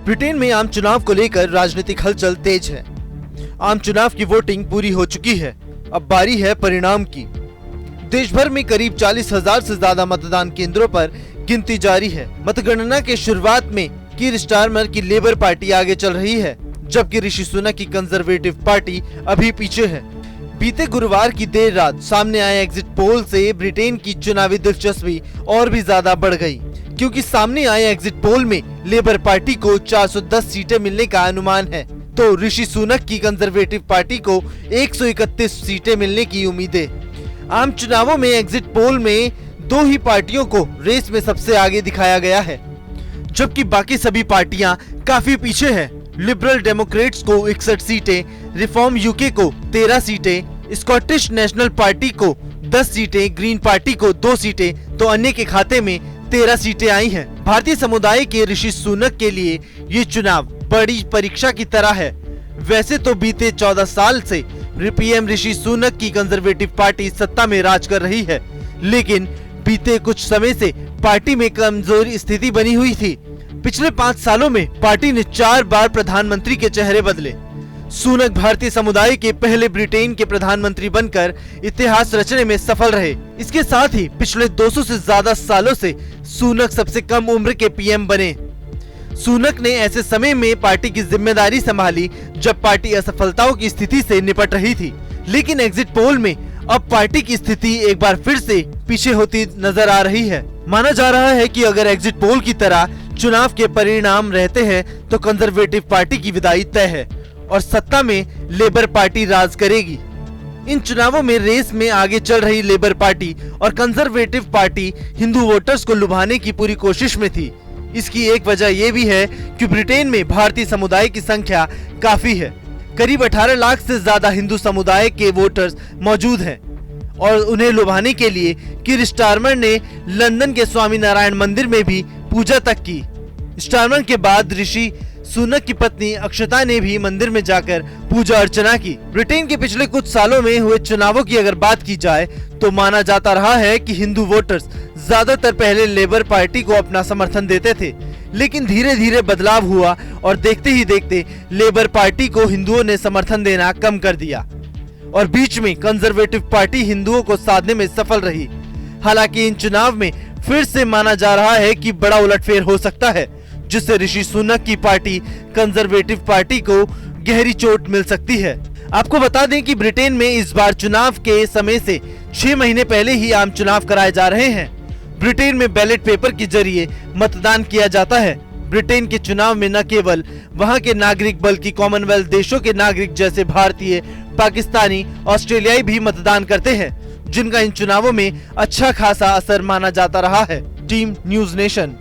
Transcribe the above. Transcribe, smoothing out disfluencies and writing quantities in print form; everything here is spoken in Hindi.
ब्रिटेन में आम चुनाव को लेकर राजनीतिक हलचल तेज है। आम चुनाव की वोटिंग पूरी हो चुकी है, अब बारी है परिणाम की। देश भर में करीब 40,000 से ज्यादा मतदान केंद्रों पर गिनती जारी है। मतगणना के शुरुआत में कीर स्टारमर की लेबर पार्टी आगे चल रही है, जबकि ऋषि सुनक की कंजर्वेटिव पार्टी अभी पीछे है। बीते गुरुवार की देर रात सामने आए एग्जिट पोल से ब्रिटेन की चुनावी दिलचस्पी और भी ज्यादा बढ़ गई, क्योंकि सामने आए एग्जिट पोल में लेबर पार्टी को 410 सीटें मिलने का अनुमान है, तो ऋषि सुनक की कंजर्वेटिव पार्टी को 131 सीटें मिलने की उम्मीद है। आम चुनावों में एग्जिट पोल में दो ही पार्टियों को रेस में सबसे आगे दिखाया गया है, जबकि बाकी सभी पार्टियां काफी पीछे हैं। लिबरल डेमोक्रेट्स को 61 सीटें, रिफॉर्म यूके को 13 सीटें, स्कॉटिश नेशनल पार्टी को 10 सीटें, ग्रीन पार्टी को 2 सीटें, तो अन्य के खाते में 13 सीटें आई हैं। भारतीय समुदाय के ऋषि सुनक के लिए ये चुनाव बड़ी परीक्षा की तरह है। वैसे तो बीते 14 साल से पीएम ऋषि सुनक की कंजर्वेटिव पार्टी सत्ता में राज कर रही है, लेकिन बीते कुछ समय से पार्टी में कमजोर स्थिति बनी हुई थी। पिछले 5 सालों में पार्टी ने 4 बार प्रधानमंत्री के चेहरे बदले। सुनक भारतीय समुदाय के पहले ब्रिटेन के प्रधानमंत्री बनकर इतिहास रचने में सफल रहे। इसके साथ ही पिछले 200 से ज्यादा सालों से सुनक सबसे कम उम्र के पीएम बने। सुनक ने ऐसे समय में पार्टी की जिम्मेदारी संभाली जब पार्टी असफलताओं की स्थिति से निपट रही थी, लेकिन एग्जिट पोल में अब पार्टी की स्थिति एक बार फिर से पीछे होती नजर आ रही है। माना जा रहा है कि अगर एग्जिट पोल की तरह चुनाव के परिणाम रहते हैं तो कंजर्वेटिव पार्टी की विदाई तय है और सत्ता में लेबर पार्टी राज करेगी। इन चुनावों में रेस में आगे चल रही लेबर पार्टी और कंजर्वेटिव पार्टी हिंदू वोटर्स को लुभाने की पूरी कोशिश में थी। इसकी एक वजह यह भी है कि ब्रिटेन में भारतीय समुदाय की संख्या काफी है। करीब 18 लाख से ज्यादा हिंदू समुदाय के वोटर्स मौजूद हैं और उन्हें लुभाने के लिए कीर स्टारमर ने लंदन के स्वामी नारायण मंदिर में भी पूजा तक की। स्टारमर के बाद ऋषि सुनक की पत्नी अक्षता ने भी मंदिर में जाकर पूजा अर्चना की। ब्रिटेन के पिछले कुछ सालों में हुए चुनावों की अगर बात की जाए तो माना जाता रहा है कि हिंदू वोटर्स ज्यादातर पहले लेबर पार्टी को अपना समर्थन देते थे, लेकिन धीरे धीरे बदलाव हुआ और देखते ही देखते लेबर पार्टी को हिंदुओं ने समर्थन देना कम कर दिया और बीच में कंजर्वेटिव पार्टी हिंदुओं को साधने में सफल रही। हालांकि इन चुनाव में फिर से माना जा रहा है कि बड़ा उलटफेर हो सकता है, जिससे ऋषि सुनक की पार्टी कंजर्वेटिव पार्टी को गहरी चोट मिल सकती है। आपको बता दें कि ब्रिटेन में इस बार चुनाव के समय से 6 महीने पहले ही आम चुनाव कराए जा रहे हैं। ब्रिटेन में बैलेट पेपर के जरिए मतदान किया जाता है। ब्रिटेन के चुनाव में न केवल वहां के नागरिक बल्कि कॉमनवेल्थ देशों के नागरिक जैसे भारतीय, पाकिस्तानी, ऑस्ट्रेलियाई भी मतदान करते हैं, जिनका इन चुनावों में अच्छा खासा असर माना जाता रहा है। Team news nation.